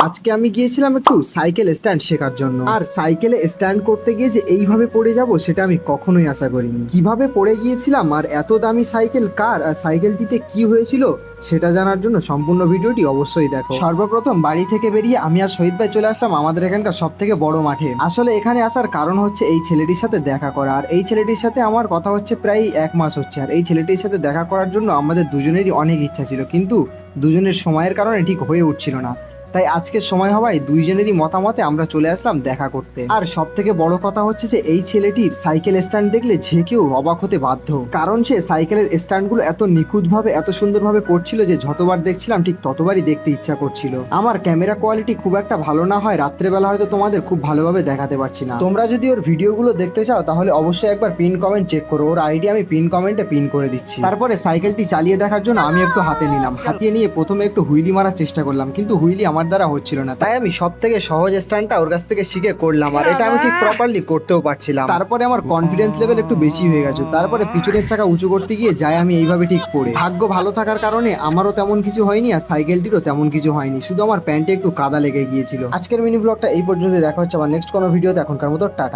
আজকে আমি গিয়েছিলাম একটু সাইকেল স্ট্যান্ড শেখার জন্য, আর সাইকেলে স্ট্যান্ড করতে গিয়ে যে এইভাবে পড়ে যাব সেটা আমি কখনোই আশা করিনি। কিভাবে পড়ে গিয়েছিলাম আর এত দামি সাইকেল কার আর সাইকেলটিতে কি হয়েছিল সেটা জানার জন্য সম্পূর্ণ ভিডিওটি অবশ্যই দেখো। সর্বপ্রথম বাড়ি থেকে বেরিয়ে আমি আর শহীদ ভাই চলে আসলাম আমাদের এখানকার সব থেকে বড় মাঠে। আসলে এখানে আসার কারণ হচ্ছে এই ছেলেটির সাথে দেখা করা, আর এই ছেলেটির সাথে আমার কথা হচ্ছে প্রায় 1 মাস হচ্ছে। আর এই ছেলেটির সাথে দেখা করার জন্য আমাদের দুজনেরই অনেক ইচ্ছা ছিল, কিন্তু দুজনের সময়ের কারণে ঠিক হয়ে উঠছিল না। তাই আজকের সময় হওয়ায় দুইজনেরই মতামতে আমরা চলে আসলাম দেখা করতে। আর সব থেকে বড় কথা হচ্ছে যে এই ছেলেটির সাইকেল স্ট্যান্ড দেখলে যে কেউ অবাক হতে বাধ্য, কারণ সে সাইকেলের স্ট্যান্ডগুলো এত নিখুঁতভাবে এত সুন্দরভাবে করছিল যে যতবার দেখছিলাম ঠিক ততবারই দেখতে ইচ্ছা করছিল। আমার ক্যামেরা কোয়ালিটি খুব একটা ভালো না হয় রাত্রেবেলা হয়তো তোমাদের খুব ভালোভাবে দেখাতে পারছি না। তোমরা যদি ওর ভিডিওগুলো দেখতে চাও তাহলে অবশ্যই একবার পিন কমেন্ট চেক করো, ওর আইডি আমি পিন কমেন্টে পিন করে দিচ্ছি। তারপরে সাইকেলটি চালিয়ে দেখার জন্য আমি একটু হাতে নিলাম, হাতিয়ে নিয়ে প্রথমে একটু হুইলি মারার চেষ্টা করলাম, কিন্তু হুইলি আমার দ্বারা হচ্ছিল না। তাই আমি সব থেকে সহজ স্ট্যান্ডটা ওর কাছ থেকে শিখে করলাম, আর এটা আমি ঠিক প্রপারলি করতেও পারছিলাম। তারপরে আমার কনফিডেন্স লেভেল একটু বেশি হয়ে গেছে। তারপরে পিছনের চাকা উঁচু করতে গিয়ে যাই আমি এইভাবে ঠিক পড়ে। ভাগ্য ভালো থাকার কারণে আমারও তেমন কিছু হয়নি আর সাইকেলটিরও তেমন কিছু হয়নি, শুধু আমার প্যান্টে একটু কাদা লেগে গিয়েছিল। আজকের মিনি ব্লগটা এই পর্যন্ত, দেখা হচ্ছে আবার নেক্সট কোনো ভিডিওতে। এখনকার মতো টাটা।